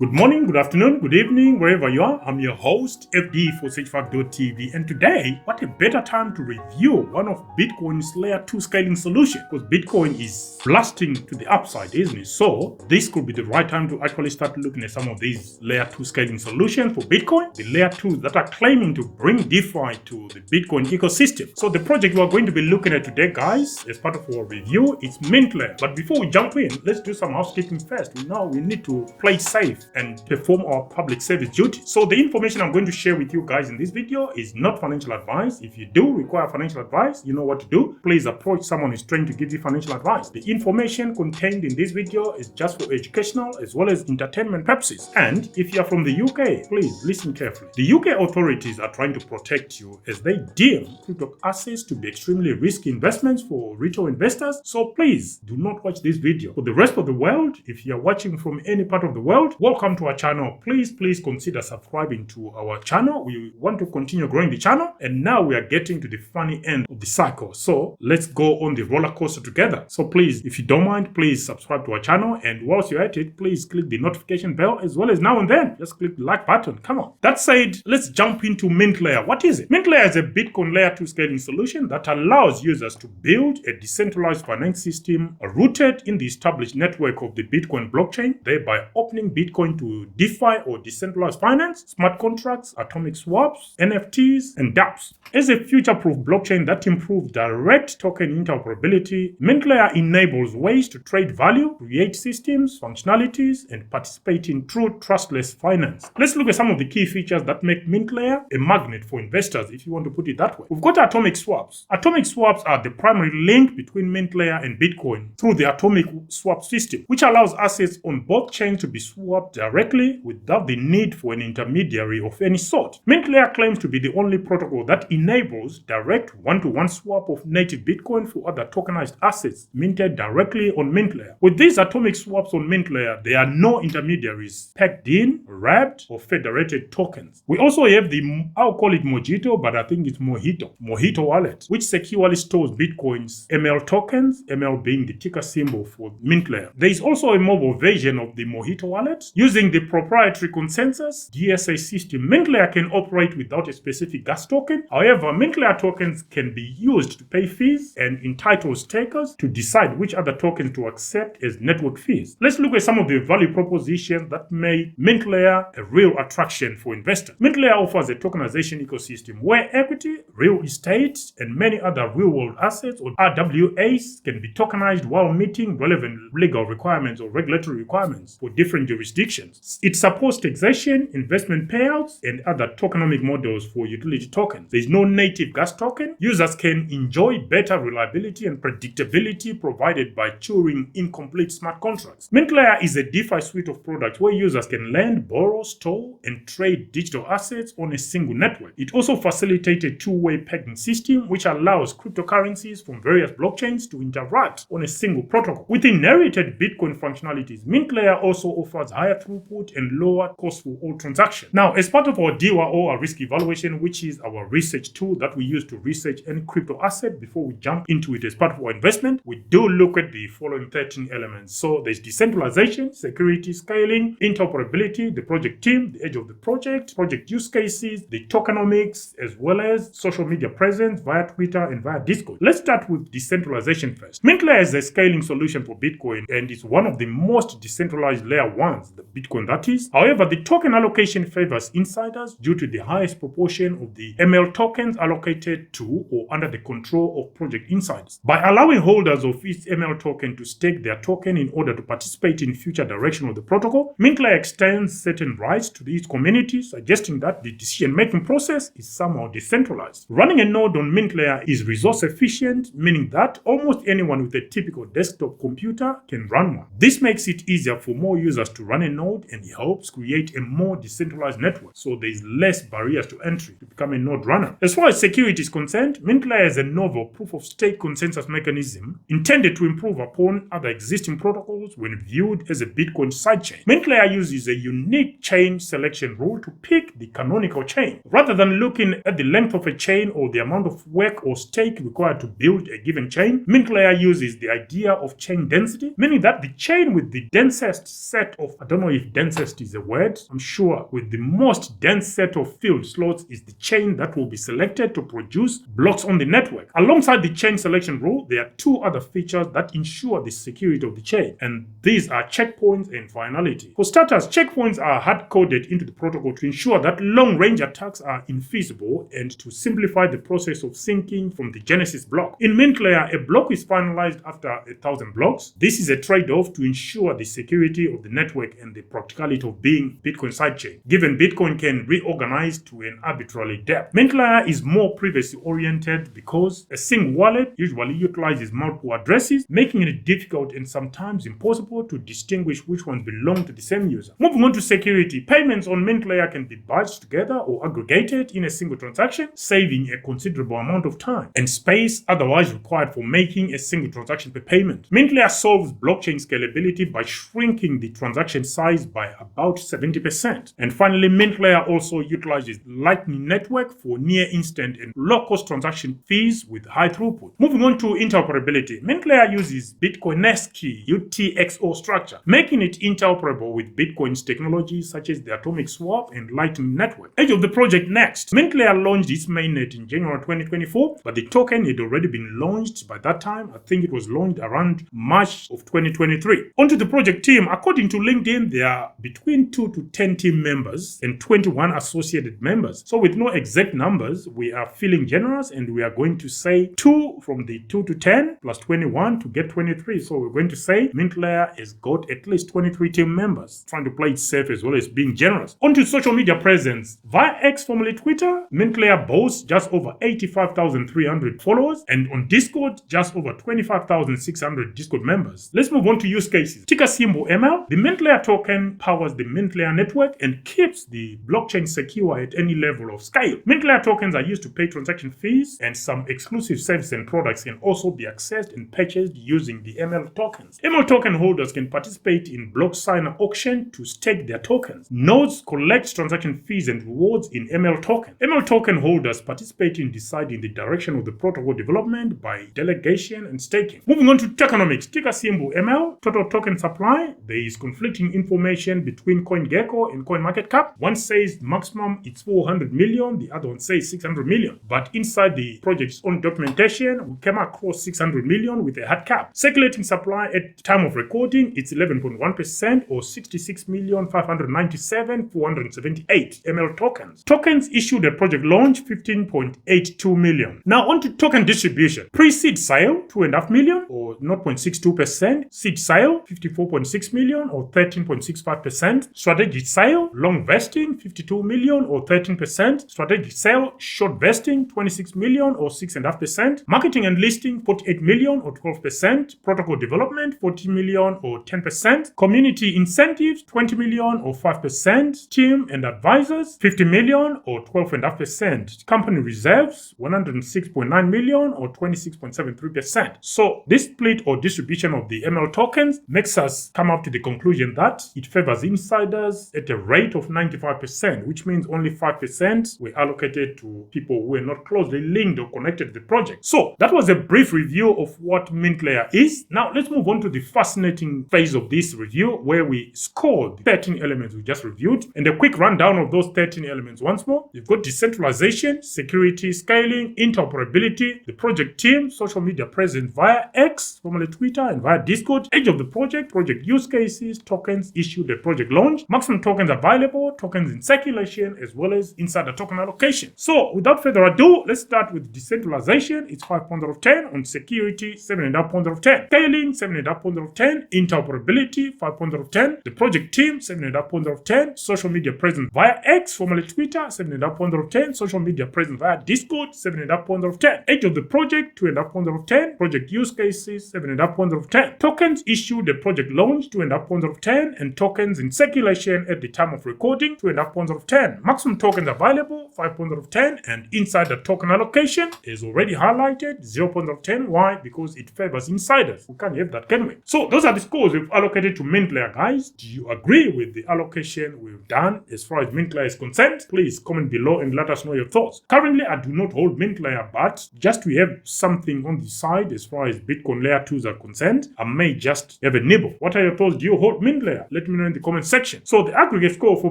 Good morning, good afternoon, good evening, wherever you are. I'm your host, FD for SageFact.tv, and today, what a better time to review one of Bitcoin's Layer-2 scaling solutions, because Bitcoin is blasting to the upside, isn't it? So, this could be the right time to actually start looking at some of these Layer-2 scaling solutions for Bitcoin, the Layer-2s that are claiming to bring DeFi to the Bitcoin ecosystem. So, the project we're going to be looking at today, guys, as part of our review, is Mintlayer. But before we jump in, let's do some housekeeping first. We need to play safe and perform our public service duty. So the information I'm going to share with you guys in this video is not financial advice. If you do require financial advice, you know what to do. Please approach someone who's trying to give you financial advice. The information contained in this video is just for educational as well as entertainment purposes. And if you are from the UK, please listen carefully. The UK authorities are trying to protect you as they deem crypto assets to be extremely risky investments for retail investors. So please do not watch this video. For the rest of the world, if you are watching from any part of the world, welcome to our channel. Please consider subscribing to our channel. We want to continue growing the channel, and now we are getting to the funny end of the cycle. So let's go on the roller coaster together. So please, if you don't mind, please subscribe to our channel, and whilst you're at it, please click the notification bell, as well as now and then just click the like button. Come on. That said, let's jump into Mintlayer. What is it? Mintlayer is a Bitcoin Layer 2 scaling solution that allows users to build a decentralized finance system rooted in the established network of the Bitcoin blockchain, thereby opening Bitcoin to DeFi or decentralized finance, smart contracts, AtomicSwaps, NFTs, and dApps. As a future-proof blockchain that improves direct token interoperability, Mintlayer enables ways to trade value, create systems, functionalities, and participate in true trustless finance. Let's look at some of the key features that make Mintlayer a magnet for investors, if you want to put it that way. We've got AtomicSwaps. AtomicSwaps are the primary link between Mintlayer and Bitcoin through the AtomicSwap system, which allows assets on both chains to be swapped directly without the need for an intermediary of any sort. Mintlayer claims to be the only protocol that enables direct one-to-one swap of native Bitcoin for other tokenized assets minted directly on Mintlayer. With these AtomicSwaps on Mintlayer, there are no intermediaries pegged in, wrapped, or federated tokens. We also have the, I'll call it Mojito, but I think it's Mojito wallet, which securely stores Bitcoin's ML tokens, ML being the ticker symbol for Mintlayer. There is also a mobile version of the Mojito wallet. Using the proprietary consensus DSA system, Mintlayer can operate without a specific gas token. However, Mintlayer tokens can be used to pay fees and entitle stakers to decide which other tokens to accept as network fees. Let's look at some of the value propositions that make Mintlayer a real attraction for investors. Mintlayer offers a tokenization ecosystem where equity, real estate, and many other real-world assets or RWAs can be tokenized while meeting relevant legal requirements or regulatory requirements for different jurisdictions. It supports taxation, investment payouts, and other tokenomic models for utility tokens. There is no native gas token. Users can enjoy better reliability and predictability provided by Turing incomplete smart contracts. Mintlayer is a DeFi suite of products where users can lend, borrow, store, and trade digital assets on a single network. It also facilitates a two-way pegging system which allows cryptocurrencies from various blockchains to interact on a single protocol. With inherited Bitcoin functionalities, Mintlayer also offers higher throughput and lower cost for all transactions. Now, as part of our DYO, our risk evaluation, which is our research tool that we use to research any crypto asset before we jump into it as part of our investment, we do look at the following 13 elements. So there's decentralization, security, scaling, interoperability, the project team, the age of the project use cases, the tokenomics, as well as social media presence via Twitter and via Discord. Let's start with decentralization first. Mintlayer is a scaling solution for Bitcoin and is one of the most decentralized layer ones, the Bitcoin that is. However, the token allocation favors insiders due to the highest proportion of the ML tokens allocated to or under the control of project insiders. By allowing holders of each ML token to stake their token in order to participate in future direction of the protocol, Mintlayer extends certain rights to its community, suggesting that the decision-making process is somehow decentralized. Running a node on Mintlayer is resource efficient, meaning that almost anyone with a typical desktop computer can run one. This makes it easier for more users to run a node and helps create a more decentralized network, so there is less barriers to entry to become a node runner. As far as security is concerned, Mintlayer is a novel proof-of-stake consensus mechanism intended to improve upon other existing protocols when viewed as a Bitcoin sidechain. Mintlayer uses a unique chain selection rule to pick the canonical chain. Rather than looking at the length of a chain or the amount of work or stake required to build a given chain, Mintlayer uses the idea of chain density, meaning that the chain with the densest set of, know if densest is a word. I'm sure with the most dense set of field slots is the chain that will be selected to produce blocks on the network. Alongside the chain selection rule, there are two other features that ensure the security of the chain, and these are checkpoints and finality. For starters, checkpoints are hard-coded into the protocol to ensure that long-range attacks are infeasible and to simplify the process of syncing from the genesis block. In Mintlayer, a block is finalized after 1,000 blocks. This is a trade-off to ensure the security of the network and the practicality of being Bitcoin sidechain, given Bitcoin can reorganize to an arbitrary depth. Mintlayer is more privacy-oriented because a single wallet usually utilizes multiple addresses, making it difficult and sometimes impossible to distinguish which ones belong to the same user. Moving on to security, payments on Mintlayer can be batched together or aggregated in a single transaction, saving a considerable amount of time and space otherwise required for making a single transaction per payment. Mintlayer solves blockchain scalability by shrinking the transaction size by about 70%. And finally, Mintlayer also utilizes Lightning Network for near instant and low-cost transaction fees with high throughput. Moving on to interoperability, Mintlayer uses Bitcoin-esque UTXO structure, making it interoperable with Bitcoin's technologies such as the AtomicSwap and Lightning Network. Age of the project next. Mintlayer launched its mainnet in January 2024, but the token had already been launched by that time. I think it was launched around March of 2023. Onto the project team. According to LinkedIn, there are between 2 to 10 team members and 21 associated members. So with no exact numbers, we are feeling generous and we are going to say 2 from the 2 to 10 plus 21 to get 23. So we're going to say Mintlayer has got at least 23 team members, trying to play it safe as well as being generous. Onto social media presence. Via X, formerly Twitter, Mintlayer boasts just over 85,300 followers, and on Discord, just over 25,600 Discord members. Let's move on to use cases. Ticker symbol ML. The Mintlayer token powers the Mintlayer network and keeps the blockchain secure at any level of scale. Mintlayer tokens are used to pay transaction fees, and some exclusive services and products can also be accessed and purchased using the ML tokens. ML token holders can participate in block signer auction to stake their tokens. Nodes collect transaction fees and rewards in ML token. ML token holders participate in deciding the direction of the protocol development by delegation and staking. Moving on to tokenomics, ticker symbol ML, total token supply. There is conflicting information between CoinGecko and CoinMarketCap. One says maximum it's 400 million, the other one says 600 million. But inside the project's own documentation, we came across 600 million with a hard cap. Circulating supply at time of recording, it's 11.1% or 66,597,478 ML tokens. Tokens issued at project launch, 15.82 million. Now on to token distribution. Pre-seed sale, 2.5 million or 0.62%. Seed sale, 54.6 million or 13.65%. Strategic sale, long vesting, 52 million or 13%. Strategic sale, short vesting, 26 million or 6.5%. Marketing and listing, 48 million or 12%. Protocol development, 40 million or 10%. Community incentives, 20 million or 5%. Team and advisors, 50 million or 12.5%. Company reserves, 106.9 million or 26.73%. So this split or distribution of the ML tokens makes us come up to the conclusion that it favors insiders at a rate of 95%, which means only 5% were allocated to people who were not closely linked or connected to the project. So that was a brief review of what Mintlayer is. Now let's move on to the fascinating phase of this review where we scored the 13 elements we just reviewed, and a quick rundown of those 13 elements once more. You've got decentralization, security, scaling, interoperability, the project team, social media presence via X, formerly Twitter, and via Discord, age of the project, project use cases, tokens issued at project launch, maximum tokens available, tokens in circulation, as well as insider token allocation. So without further ado, let's start with decentralization. It's 5 points out of 10. On security, 7.5 points out of 10. Scaling, 7.5 points out of 10. Interoperability, 5 points out of 10. The project team, 7.5 points out of 10. Social media presence via X, formerly Twitter, 7.5 points out of 10. Social media presence via Discord, 7.5 points out of 10. Age of the project, 2.5 points out of 10. Project use cases, 7.5 points out of 10. Tokens issued at project launch, 2.5 points out of 10. And tokens in circulation at the time of recording, 2.5 points out of 10. Maximum tokens available, 5 points out of 10. And insider token allocation is already highlighted, 0 points out of 10. Why? Because it favors insiders. We can't have that, can we? So those are the scores we've allocated to Mintlayer, guys. Do you agree with the allocation we've done as far as Mintlayer is concerned? Please comment below and let us know your thoughts. Currently, I do not hold Mintlayer, but just to have something on the side as far as Bitcoin Layer 2s are concerned, I may just have a nibble. What are your thoughts? Do you hold Mintlayer? Let let me know in the comment section. So the aggregate score for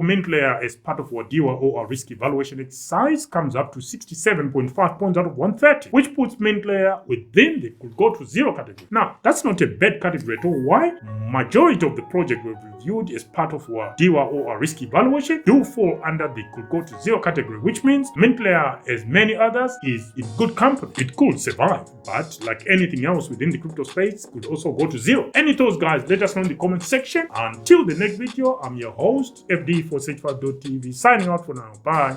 Mintlayer as part of our DEWA or our risk evaluation exercise comes up to 67.5 points out of 130, which puts Mintlayer within the could go to zero category. Now, that's not a bad category at all. Why? Majority of the project we've reviewed as part of our DEWA or our risk evaluation do fall under the could go to zero category, which means Mintlayer, as many others, is in good company. It could survive, but like anything else within the crypto space, could also go to zero. Any thoughts, guys? Let us know in the comment section. Until the next video, I'm your host, FD for centrepiece.tv, signing out for now. Bye.